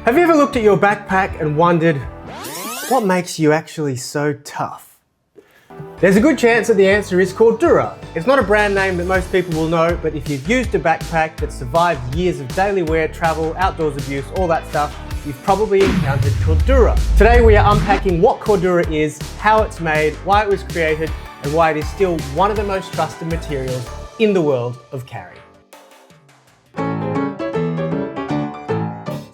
Have you ever looked at your backpack and wondered, what makes you actually so tough? There's a good chance that the answer is Cordura. It's not a brand name that most people will know, but if you've used a backpack that survived years of daily wear, travel, outdoors abuse, all that stuff, you've probably encountered Cordura. Today we are unpacking what Cordura is, how it's made, why it was created, and why it is still one of the most trusted materials in the world of carry.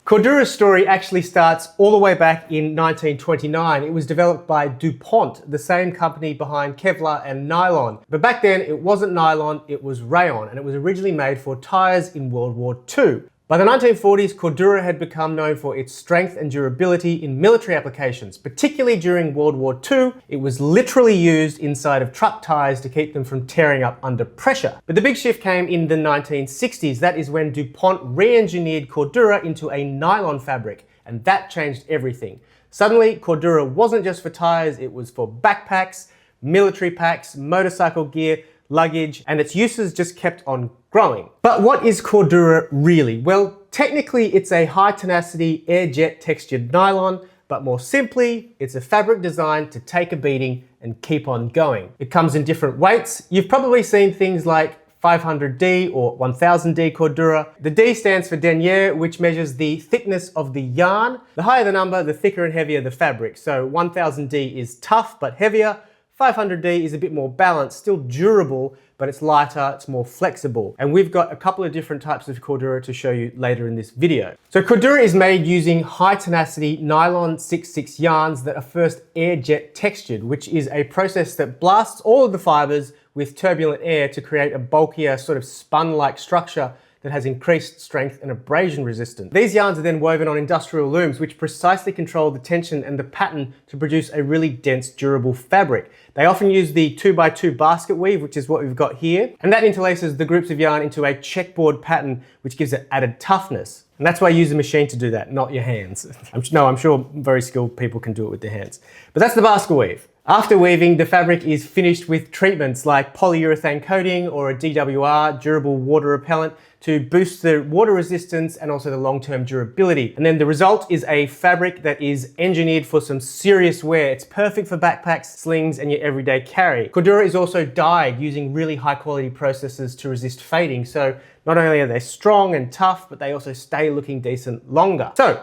Cordura's story actually starts all the way back in 1929. It was developed by DuPont, the same company behind Kevlar and nylon. But back then it wasn't nylon, it was rayon, and it was originally made for tires in World War II. By the 1940s, Cordura had become known for its strength and durability in military applications, particularly during World War II. It was literally used inside of truck tires to keep them from tearing up under pressure. But the big shift came in the 1960s. That is when DuPont re-engineered Cordura into a nylon fabric, and that changed everything. Suddenly, Cordura wasn't just for tires, it was for backpacks, military packs, motorcycle gear, luggage, and its uses just kept on growing. But what is Cordura really? Well, technically it's a high tenacity air jet textured nylon, but more simply, it's a fabric designed to take a beating and keep on going. It comes in different weights. You've probably seen things like 500D or 1000D Cordura. The D stands for denier, which measures the thickness of the yarn. The higher the number, the thicker and heavier the fabric. So 1000D is tough but heavier. 500D is a bit more balanced, still durable, but it's lighter, it's more flexible. And we've got a couple of different types of Cordura to show you later in this video. So Cordura is made using high tenacity nylon 6/6 yarns that are first air jet textured, which is a process that blasts all of the fibers with turbulent air to create a bulkier, sort of spun-like structure that has increased strength and abrasion resistance. These yarns are then woven on industrial looms, which precisely control the tension and the pattern to produce a really dense, durable fabric. They often use the 2x2 basket weave, which is what we've got here, and that interlaces the groups of yarn into a checkerboard pattern, which gives it added toughness. And that's why you use a machine to do that, not your hands. I'm sure very skilled people can do it with their hands. But that's the basket weave. After weaving, the fabric is finished with treatments like polyurethane coating or a DWR, durable water repellent, to boost the water resistance and also the long-term durability. And then the result is a fabric that is engineered for some serious wear. It's perfect for backpacks, slings, and your everyday carry. Cordura is also dyed using really high-quality processes to resist fading. So not only are they strong and tough, but they also stay looking decent longer. So,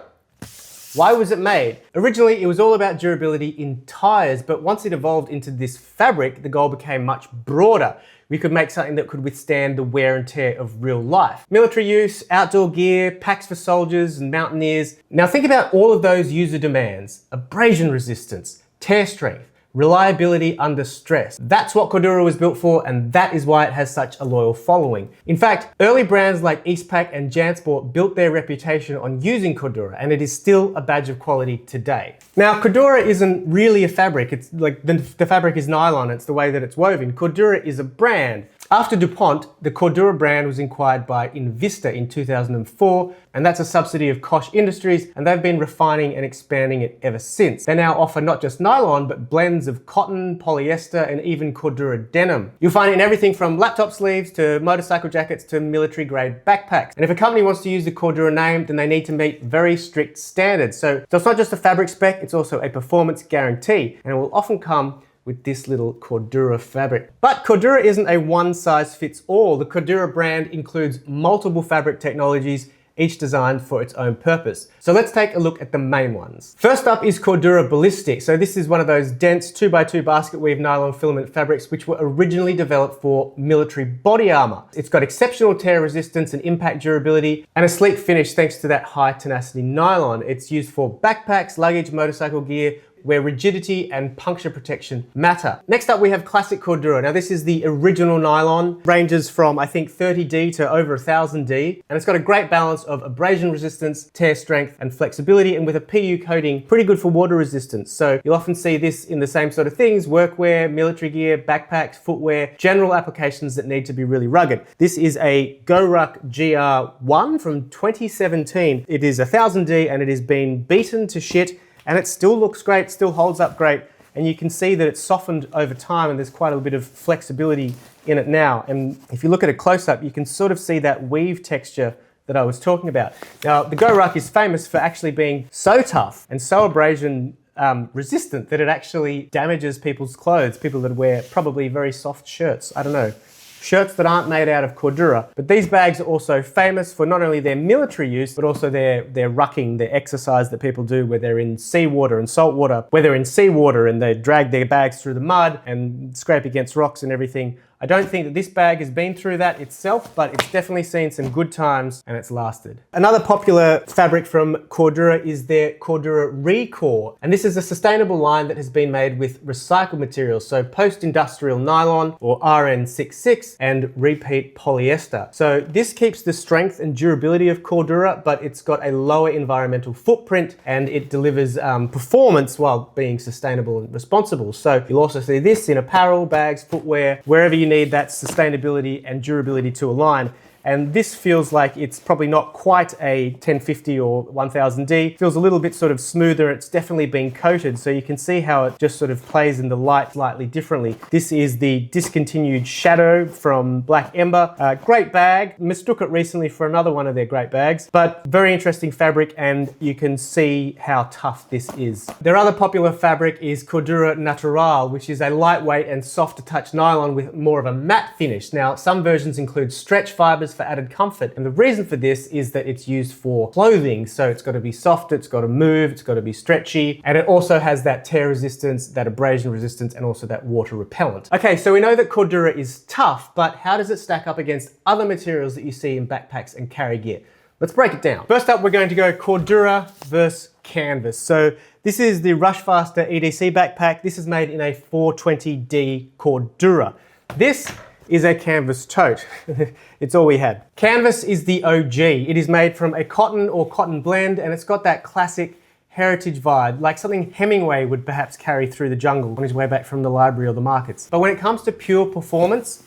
why was it made? Originally, it was all about durability in tires, but once it evolved into this fabric, the goal became much broader. We could make something that could withstand the wear and tear of real life. Military use, outdoor gear, packs for soldiers and mountaineers. Now think about all of those user demands: abrasion resistance, tear strength, reliability under stress. That's what Cordura was built for, and that is why it has such a loyal following. In fact, early brands like Xpack and Jansport built their reputation on using Cordura, and it is still a badge of quality today. Now, Cordura isn't really a fabric. It's like the fabric is nylon. It's the way that it's woven. Cordura is a brand. After DuPont, the Cordura brand was acquired by Invista in 2004, and that's a subsidy of Koch Industries, and they've been refining and expanding it ever since. They now offer not just nylon, but blends of cotton, polyester, and even Cordura denim. You'll find it in everything from laptop sleeves to motorcycle jackets to military-grade backpacks. And if a company wants to use the Cordura name, then they need to meet very strict standards. So it's not just a fabric spec, it's also a performance guarantee, and it will often come with this little Cordura fabric. But Cordura isn't a one-size-fits-all. The Cordura brand includes multiple fabric technologies, each designed for its own purpose. So let's take a look at the main ones. First up is Cordura Ballistic. So this is one of those dense 2x2 basket weave nylon filament fabrics which were originally developed for military body armor. It's got exceptional tear resistance and impact durability and a sleek finish thanks to that high tenacity nylon. It's used for backpacks, luggage, motorcycle gear, where rigidity and puncture protection matter. Next up, we have classic Cordura. Now this is the original nylon, ranges from I think 30D to over 1000D, and it's got a great balance of abrasion resistance, tear strength, and flexibility, and with a PU coating, pretty good for water resistance. So you'll often see this in the same sort of things: workwear, military gear, backpacks, footwear, general applications that need to be really rugged. This is a Goruck GR1 from 2017. It is 1000D and it has been beaten to shit, and it still looks great, still holds up great. And you can see that it's softened over time and there's quite a bit of flexibility in it now. And if you look at a close-up, you can sort of see that weave texture that I was talking about. Now, the Goruck is famous for actually being so tough and so abrasion resistant that it actually damages people's clothes, people that wear probably very soft shirts. I don't know. Shirts that aren't made out of Cordura. But these bags are also famous for not only their military use, but also their rucking, their exercise that people do where they're in seawater and salt water, where they're in seawater and they drag their bags through the mud and scrape against rocks and everything. I don't think that this bag has been through that itself, but it's definitely seen some good times and it's lasted. Another popular fabric from Cordura is their Cordura Recore. And this is a sustainable line that has been made with recycled materials, so post-industrial nylon or RN66 and repeat polyester. So this keeps the strength and durability of Cordura, but it's got a lower environmental footprint and it delivers performance while being sustainable and responsible. So you'll also see this in apparel, bags, footwear, wherever you need that sustainability and durability to align. And this feels like it's probably not quite a 1050 or 1000D. Feels a little bit sort of smoother. It's definitely been coated, so you can see how it just sort of plays in the light slightly differently. This is the discontinued Shadow from Black Ember. Great bag. Mistook it recently for another one of their great bags, but very interesting fabric, and you can see how tough this is. Their other popular fabric is Cordura Natural, which is a lightweight and soft to touch nylon with more of a matte finish. Now, some versions include stretch fibers for added comfort, and the reason for this is that it's used for clothing, so it's got to be soft, it's got to move, it's got to be stretchy, and it also has that tear resistance, that abrasion resistance, and also that water repellent. Okay, so we know that Cordura is tough, but how does it stack up against other materials that you see in backpacks and carry gear? Let's break it down. First up, we're going to go Cordura versus canvas. So this is the Rushfaster EDC Backpack. This is made in a 420D Cordura. This is a canvas tote. It's all we had. Canvas is the OG. It is made from a cotton or cotton blend, and it's got that classic heritage vibe, like something Hemingway would perhaps carry through the jungle on his way back from the library or the markets. But when it comes to pure performance,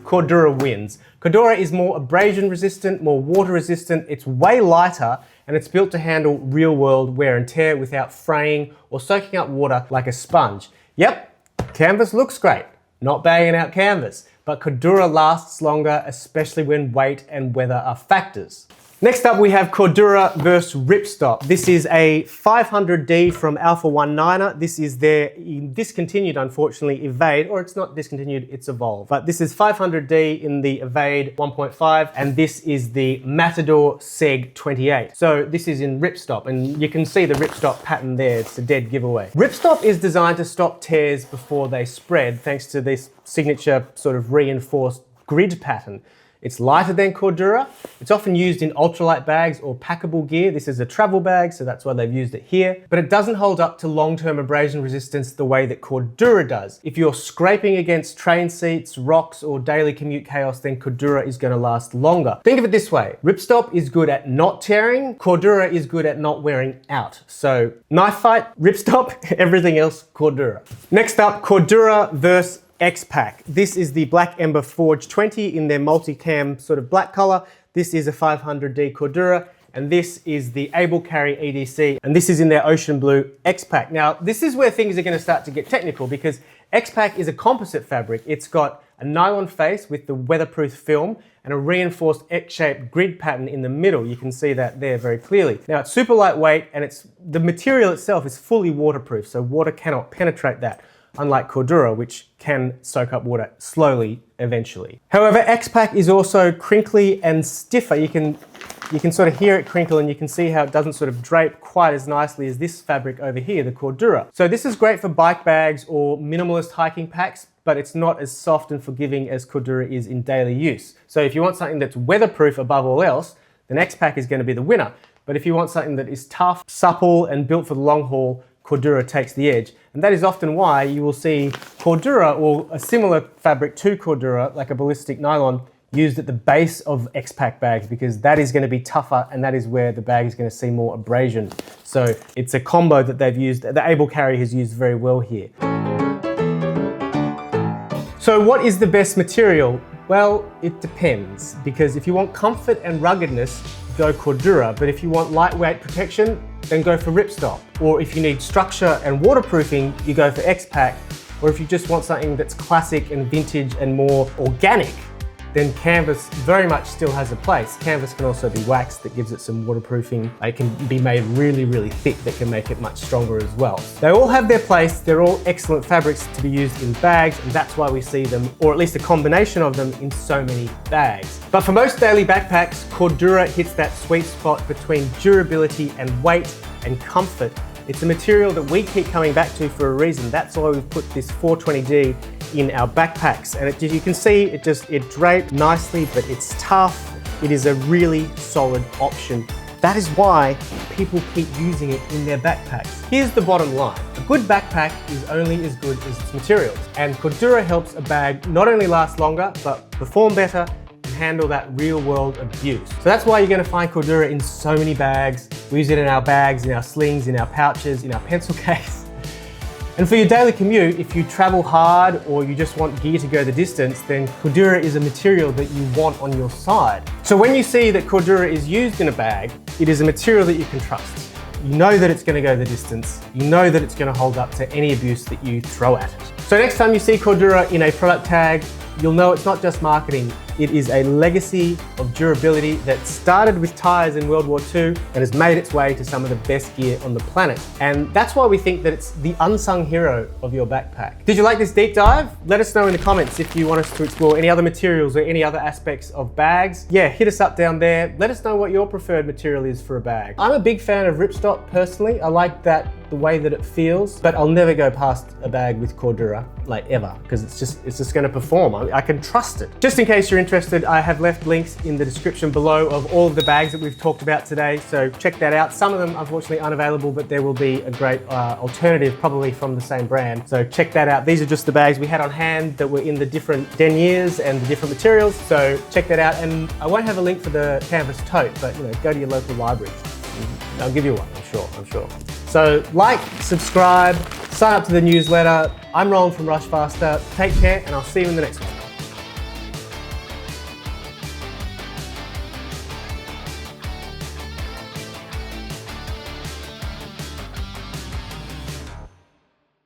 Cordura wins. Cordura is more abrasion resistant, more water resistant, it's way lighter, and it's built to handle real world wear and tear without fraying or soaking up water like a sponge. Yep, canvas looks great. Not bagging out canvas, but Cordura lasts longer, especially when weight and weather are factors. Next up, we have Cordura versus Riptop. This is a 500D from Alpha 19er. This is their discontinued, unfortunately, Evade, or it's not discontinued, it's Evolve. But this is 500D in the Evade 1.5, and this is the Matador Seg 28. So this is in Riptop, and you can see the Riptop pattern there. It's a dead giveaway. Riptop is designed to stop tears before they spread, thanks to this signature sort of reinforced grid pattern. It's lighter than Cordura. It's often used in ultralight bags or packable gear. This is a travel bag, so that's why they've used it here. But it doesn't hold up to long-term abrasion resistance the way that Cordura does. If you're scraping against train seats, rocks, or daily commute chaos, then Cordura is going to last longer. Think of it this way. Riptop is good at not tearing. Cordura is good at not wearing out. So knife fight, Riptop, everything else, Cordura. Next up, Cordura versus Xpack. This is the Black Ember Forge 20 in their multicam sort of black color. This is a 500D Cordura, and this is the Able Carry EDC, and this is in their ocean blue Xpack. Now, this is where things are going to start to get technical, because Xpack is a composite fabric. It's got a nylon face with the weatherproof film and a reinforced X-shaped grid pattern in the middle. You can see that there very clearly. Now, it's super lightweight, and the material itself is fully waterproof, so water cannot penetrate that, unlike Cordura, which can soak up water slowly eventually. However, Xpack is also crinkly and stiffer. You can sort of hear it crinkle, and you can see how it doesn't sort of drape quite as nicely as this fabric over here, the Cordura. So this is great for bike bags or minimalist hiking packs, but it's not as soft and forgiving as Cordura is in daily use. So if you want something that's weatherproof above all else, then Xpack is going to be the winner. But if you want something that is tough, supple, and built for the long haul, Cordura takes the edge. And that is often why you will see Cordura or a similar fabric to Cordura, like a ballistic nylon, used at the base of Xpack bags, because that is going to be tougher, and that is where the bag is going to see more abrasion. So it's a combo that they've used, the Able Carry has used very well here. So what is the best material? Well, it depends, because if you want comfort and ruggedness, go Cordura, but if you want lightweight protection, then go for Riptop. Or if you need structure and waterproofing, you go for Xpack. Or if you just want something that's classic and vintage and more organic, then canvas very much still has a place. Canvas can also be waxed that gives it some waterproofing. It can be made really, really thick that can make it much stronger as well. They all have their place. They're all excellent fabrics to be used in bags, and that's why we see them, or at least a combination of them, in so many bags. But for most daily backpacks, Cordura hits that sweet spot between durability and weight and comfort. It's a material that we keep coming back to for a reason. That's why we've put this 420G in our backpacks. And you can see it draped nicely, but it's tough. It is a really solid option. That is why people keep using it in their backpacks. Here's the bottom line. A good backpack is only as good as its materials. And Cordura helps a bag not only last longer, but perform better and handle that real world abuse. So that's why you're gonna find Cordura in so many bags. We use it in our bags, in our slings, in our pouches, in our pencil case. And for your daily commute, if you travel hard or you just want gear to go the distance, then Cordura is a material that you want on your side. So when you see that Cordura is used in a bag, it is a material that you can trust. You know that it's going to go the distance. You know that it's going to hold up to any abuse that you throw at it. So next time you see Cordura in a product tag, you'll know it's not just marketing. It is a legacy of durability that started with tires in World War II and has made its way to some of the best gear on the planet. And that's why we think that it's the unsung hero of your backpack. Did you like this deep dive? Let us know in the comments if you want us to explore any other materials or any other aspects of bags. Yeah, hit us up down there. Let us know what your preferred material is for a bag. I'm a big fan of Riptop personally. I like the way that it feels, but I'll never go past a bag with Cordura, like ever, because it's just gonna perform. I can trust it. Just in case you're interested, I have left links in the description below of all of the bags that we've talked about today, so check that out. Some of them unfortunately unavailable, but there will be a great alternative probably from the same brand. So check that out. These are just the bags we had on hand that were in the different deniers and the different materials, so check that out. And I won't have a link for the canvas tote, but go to your local library. I'll give you one, I'm sure. So like, subscribe, sign up to the newsletter. I'm Roland from Rushfaster. Take care, and I'll see you in the next one.